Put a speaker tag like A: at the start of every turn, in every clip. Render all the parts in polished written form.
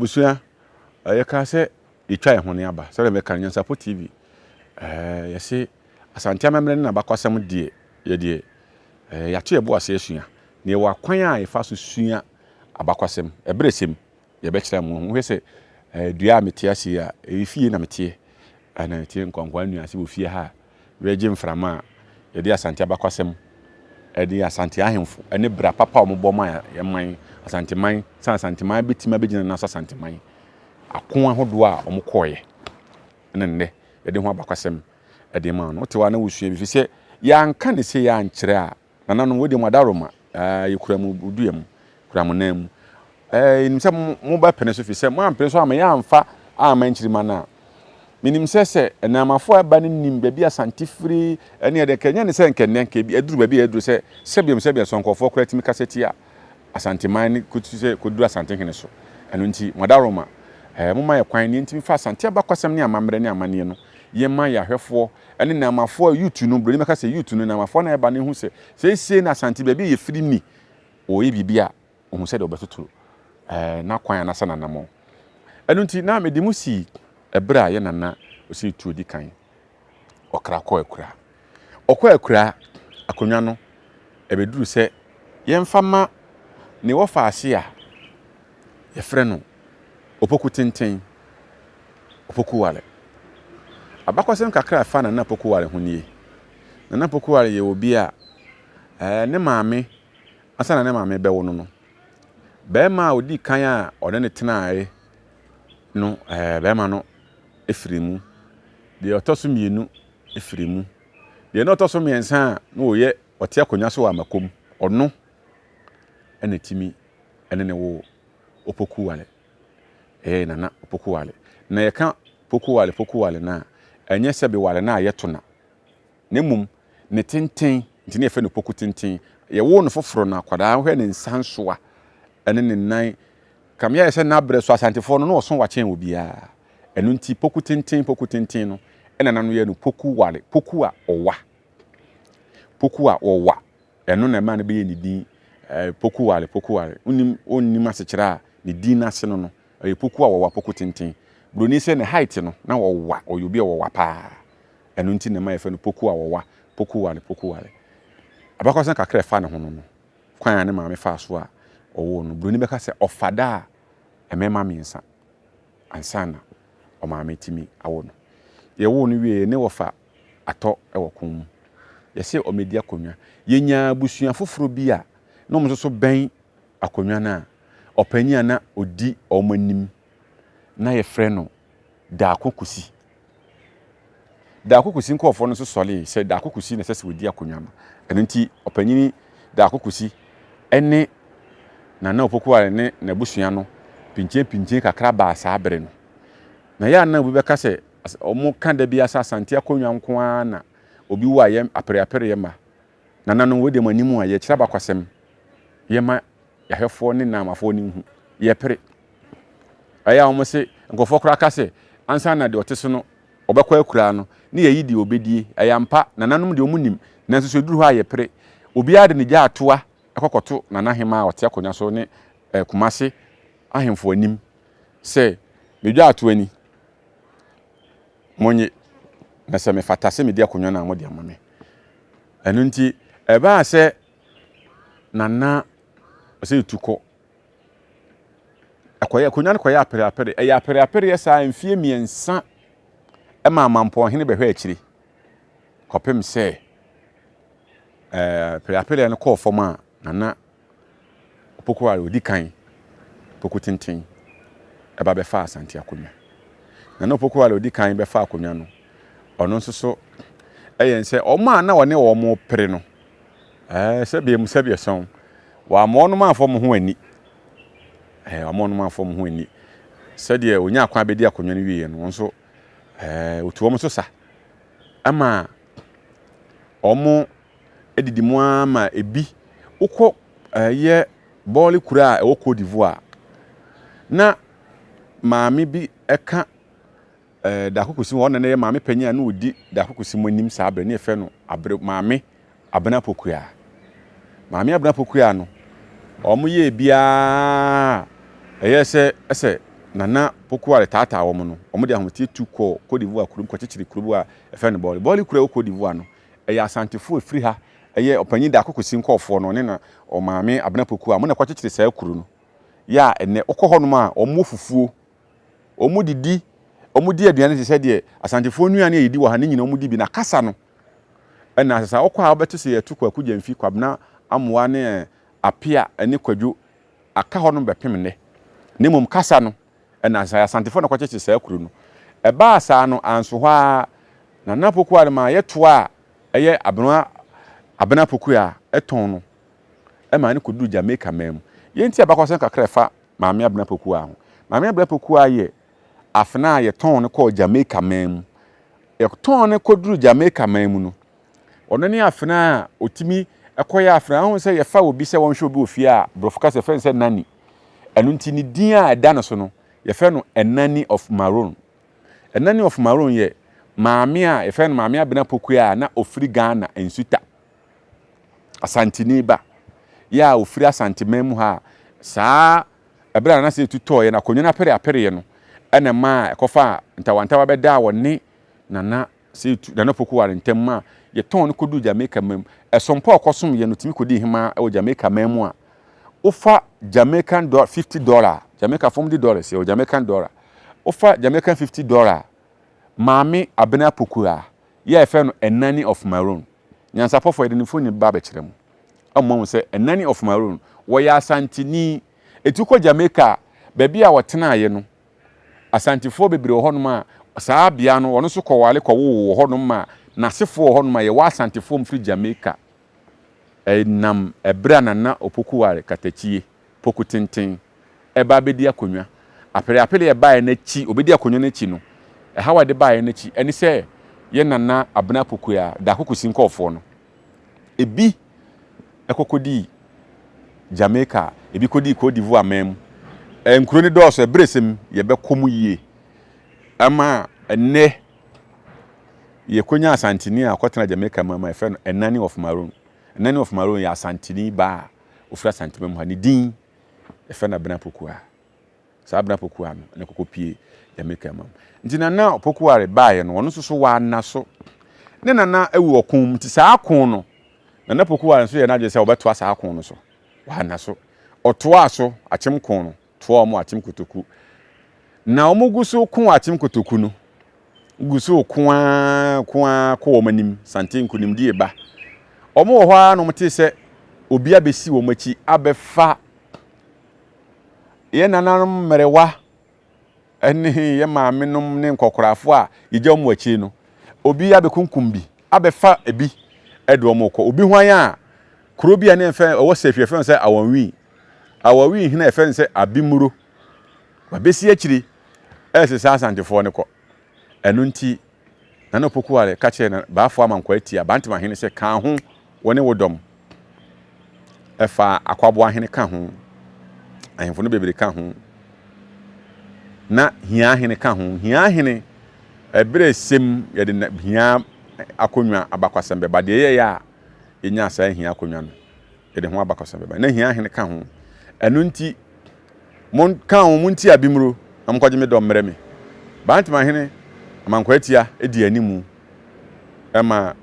A: abusua ye ka se itwa ye hone aba se le meka NYANSAPO TV ye se asante amemre na bakwasem die ye die ya to ye bo ase asua ne wa kwan a ye fa so sua abakwasem ebresem ye be kire mo hu se dua metia si a efie na metie ana tie nkonkwa nua se bo fie ha reje mframa ye de asante abakwasem edi asante ahemfo ene bra papa ombo ma ye man Asanteman san Asanteman betima begina na Asanteman akon ahodo a omokoye nne ye de ho abakwasem e de ma no tewa na wusua bi se ya nka ne se ya nkyere a nana no wodi madaroma ye kuramu uduam kuramu nam nim se mo ba pene so fi se mo ampere so ama ya amfa ama nkyirima na minim se enamafo aba ne nim ba bi Asante firi ene de kenya ne se nkenne nke bi eduru ba bi eduru se sebiem sonkofo kratimi kaseti a Asanteman kutuse koduru Asante hene so eno nti madaroma moma ye kwan ne ntimi fa Asante abakwasem ne amamre ne amane no ye ma ya hwefo ene namafo YouTube no bro ni meka se YouTube no namafo na eba ne hu se na Asante ba bi ye firi ni o ye bibia ohun se de obetotoro na kwan na sana namo eno nti na me de musi ebra ye nana osi tu odi kan okra ko akura akonwa no ebeduru se ye mfama ne wo faase a ye frɛ no Opoku tenten Opoku Ware abakwasem kakra fa na Opoku Ware ho nie na Opoku Ware ye obi a ne maame asana ne maame be wo no be ma odi kan a ode ne tenae no be ma no efirimu de otoso mienu efirimu de no otoso miensa na oye ote akonwa so wa makom ono ene timi ene ne wo Opoku Ware nana Opoku Ware na ye ka Opoku Ware na enye sebe Ware na ayeto na nemum ne tenten ntine efe no Opoku tenten ye wo no foforo na kwada hwe ne nsansoa ene ne nan kam ya se na bre so Asantefo no no so wachen obia eno nti Opoku tenten no ene nanu ye no Opoku Ware Opoku a owa eno na ma na be ye ni din Opoku Ware onim asechira ne din na se no Opoku a owa Opoku tenten broni se ne height no na owa oyobi owa pa eno nti na ma ye fe no Opoku a owa Opoku Ware abakwasan kakra fa ne ho no kwan ne ma me fa so a owo no broni be ka se ofada emema miensa ansana o ma me timi awo no ye wo no wie ne wofa ato ewo kun ye se o media konwa ye nya busua foforo bi a no mo so ben akonwa na opanya na odi omanim na ye frɛ no Darko Kusi nkofo no so sole se Darko Kusi na sese odi akonwa no eno nti opanyini Darko Kusi ene na Opoku Ware ne na busua no pinchen kakra ba sa abre no na ya na obi beka se omo kanda bi asa Asante akonwa nko na obi wa ye apere ye ma na nanu we de manimu a ye kira bakwasem ye ma ya hwefo ne na amafo ne hu ye pere aya omo se nkofo kra ka se ansa na de oteso no obekwa akura no ne ye yidi obedie aya mpa na nanum de omunim na nso duru ha ye pere obi ade ne gya atoa akokoto na nahema a ote akonya so ne kumase ahemfo anim se medwa atoa ni monye na se me fata se me dia akonya na amode amame eno nti eba se nana se tuko akoya akonya no koya apere ya sa mfie miensa ema mampo hene behwe akiri kopem se apere no call form nana Opoku Ware odi kan Opoku tenten eba be fa Asante akonya nana Opoku Ware odi kan be fa akonya no ono nso so eyense oma na wone wo mo pere no sebie son wa mo no ma afo mo ho ani amo no ma afo mo ho ani sede onya akwa bedi akonya no wie no nso otuo mo so sa ama omo edidi mo ama ebi ukọ ye bọọlụ kura a Cote d'Ivoire na maami bi eka Darko Kusi wona na maami panya na odi Darko Kusi monim sa abre na efe no abre maami abena pokua no omo ye bia eye se nana pokuare tata wo no omo de ahotie tu ko Cote d'Ivoire kurum ko chichiri kurum a efe no ball kura Cote d'Ivoire no eya asantefo efiri ha eye opanyi da Kusi nkofo no ne na o maame abena poku a mo na kwa chichiri sa kuru no ya ene okoho no a omo fufuo omo didi omo di aduane se de asantefo nuane yedi wo ha ne nyina omo di bi na kasa no na asasa okwa a obeto se yetu kwa Gyamfi kwabna amoa ne apia ene kwadwo aka ho no bepem ne mum kasa no na asantefo na kwa chichiri sa kuru no eba asa no anso hwa na napoku alma yeto a eye abena poku a eton no ma ne kodu Jamaica mem yenti abakwase kakra fa maame abena poku a ho maame abena poku a ye afna ye ton ne ko Jamaica mem ye ton ne kodu Jamaica mem no ono ne afna otimi ekoya afna ho se ye fa obi se won hwe obi ofie a brofoka se fe se nani enu nti ni din a da no so no ye fe no enani of maroon enani of maroon ye maame a ye fe no maame abena poku a na ofiri Ghana ensuta Asantini ba ya ofiri Asanteman mu ha saa ebra na se tutoye na konyo na pere no ena ma ekofa ntawantawa beda woni nana se nana poku ware ntem a ye ton no kodu Jamaica mem esompo okosom ye no timi kodi hima e Jamaica mem mu a ofa Jamaican $50 Jamaica from $50 se Jamaican dollar ofa Jamaican $50 maame abena poku a ye efe no enani of maroon NYANSAPO for the phone ba be kire mu ammo se enani of maroon wo ya Asantini etuko Jamaica baby a wotena ye no Asantefo bebre ho no ma saa bia no wono so kowale kwo ho no ma na sefo ho no ma ye wa Asantefo mfiri Jamaica nam ebra nana Opoku ware katachie poku tenten eba bedi akonwa apere ye bae na chi obedi akonwa na chi no hawa de bae na chi eni se ye nana abena poku ya da Kusi nkofo no ebi ekokodi Jamaica ebi kodi Cote d'Ivoire mem enkuro ni dɔɔso ebresem ye bekomu yie ama enne ye konya Asantini a kwatena Jamaica mama efe no enani of maroon ya Asantini ba ofra Asanteman ha ni din efe na abena poku a sa abena poku a no ne kokopie Jamaica mama ntina na Opoku ware bae no wono so wa na so ne nana ewu okum ti sa akon no nana poku ware so ye na je se obeto asa akon no so wa na so otoa so achim kon no to mo achim kotoku na omuguso kun achim kotoku no guso kwa ko manim santin kunim die ba omo wo ha no mte se obi abesi wo machi abefa ye nananom merewa ene ye maame nom ne nkokorafo a yegya omo achi no obi abekunkum bi abefa ebi edo omo ko obi hwan a kuro bi ane fe owo sefie fe se awawi hina efe se abimuro babesi akiri esesa Asantefo ne ko enu nti nana Opoku ware ka che na baafo amankwa atia bantima hene se kan ho woni wodom efa akwabo ahene ka ho ahemfo no bebere ka ho na hia hene ka ho hia hene ebere sem ye de hia akonwa abakwasem beba de ye ya enya asa hia akonwa no ye de ho abakwasem beba na hia hene ka ho enu nti mon ka ho munti abimuro amkwaje me dom mere me bantima hene amankwa atia edi animu ema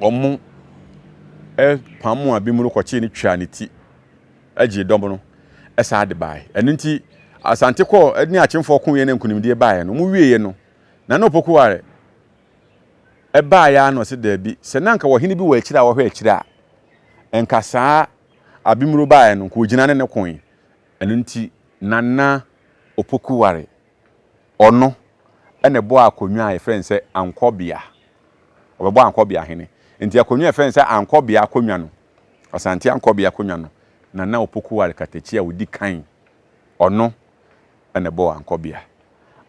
A: omu pamu abimuro kwache ni twa ne ti agi dom no esa de bai enu nti Asante ko ni achimfo kun ye ne nkunimdie bae no mu wieye no na Opoku ware bae ya no se da bi se nanka wo hene bi wa akira wo hwe akira enka saa abimuro bae no ko gina ne kon enu nti nana Opoku ware ono ene bo akonwa e friend se ankobia obebo ankobia hene nti akonwa e friend se ankobia akonwa no Asante ankobia akonwa no nana Opoku ware katachia wodi kan ono ene bo ankobia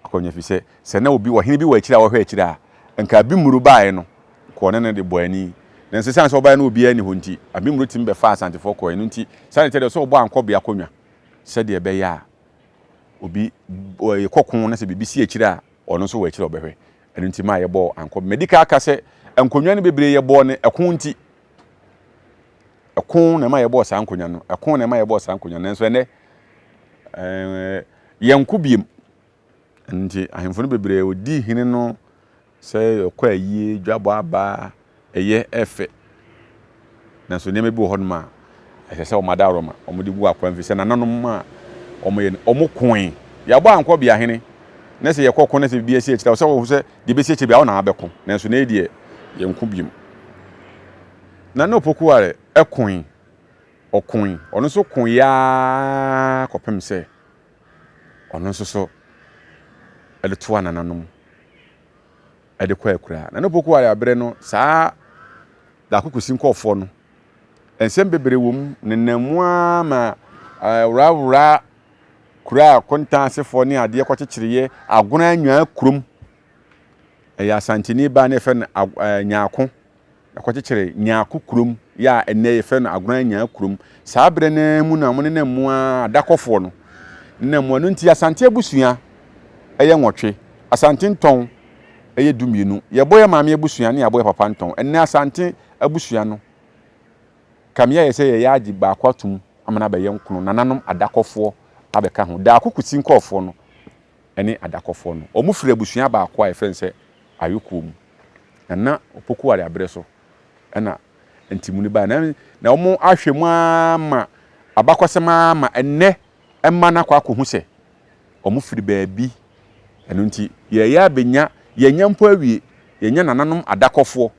A: akonwa fi se na obi wo hene bi wa akira wo hwe akira nka abimuro bae no ko ne de bo ani na nsesan so bae no obi ani ho nti abimuro tim be fa Asantefo ko enu nti sanete de so bo ankobia akonwa se de be ya obi kokon na se bibisi akira ono so wa akira obehwe enu nti ma ye bo ankobia medical aka se enkonwa ne bebre ye bo ne ekon nti ekon na ma ye bo sa ankonwa no ekon na ma ye bo sa ankonwa nanso ene yɛnko biem nti ahemfo no bebree odi hene no sɛ ɔkɔ ayie dwabɔ aba ɛyɛ ɛfɛ nanso nneɛma bi wɔ hɔ nom a ɛsɛ sɛ ɔmada aroma ɔmode bu akwa mfi sɛ nananom a ɔmo koe yɛabɔ ankɔ bia hene na sɛ yɛkɔ ko na sɛ bibia si akyira wo sɛ wo sɛ de bɛsi akyira bia wo na abɛko nanso na ɛdeɛ yɛnko biem na Opoku Ware ɛkoe ɔkoe ɔno nso ko ya kɔpem sɛ ɔno nso so ɛde toa nananom ɛde kɔ akura na Opoku Ware abrɛ no saa Darko Kusi nkɔfoɔ no ensɛm bebree wom nenamua ma wura kura konta asefo ne adeɛ kɔkyekyereye agona anwa kurom ɛyɛ Asanteni ba ne fɛ no nyaako kɔkyekyere nyaako kurom ya ene fɛ no agona anwa kurom saa bre na mu na mo ne namua adakɔfoɔ no namua no nti Asante abusua ɛyɛ nwɔtwe Asante ntɔn ɛyɛ dumienu yɛbɔ yɛ maame abusua ne yɛbɔ yɛ papa ntɔn enne Asante abusua no kamia yɛsɛ yɛ yaagi baako atum amana bɛyɛ nkono nananom adakɔfoɔ abɛka ho Darko Kusi nkɔfoɔ no ɛne adakɔfoɔ no ɔmo firi abusua baako a yɛfrɛ sɛ ayoko mu na Opoku Ware abrɛ so ɛna ntimuni ba na ɔmo ahwɛ mu ama abakɔsɛm ama ɛnɛ ɛma na kwa akɔhu sɛ ɔmo firi baabi ɛno nti yɛyɛ abenya yɛnya mpo awie yɛnya nananom adakɔfoɔ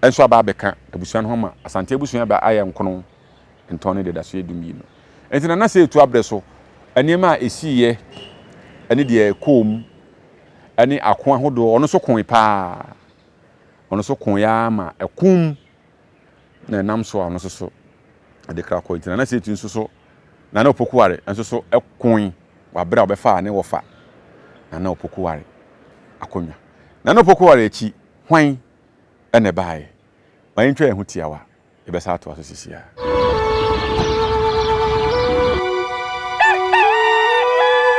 A: enso aba abeka abusua no ho ma Asante abusua ba ayɛ nkono ntɔn ne deda so edumi no enti na sɛ etu abrɛ so enema a esiye ene de kom ene ako ahodo ɔno so kon paa ɔno so kon ya ma ekum na nam so ɔno so ade kra ko enti na sɛ etu nso so na Opoku Ware enso so ekon wa bra obefa ne wofa na Opoku Ware akonwa na Opoku Ware echi hwan ene bae ma yɛntwa yɛn ho tiawa yɛbɛsa ato aso sisia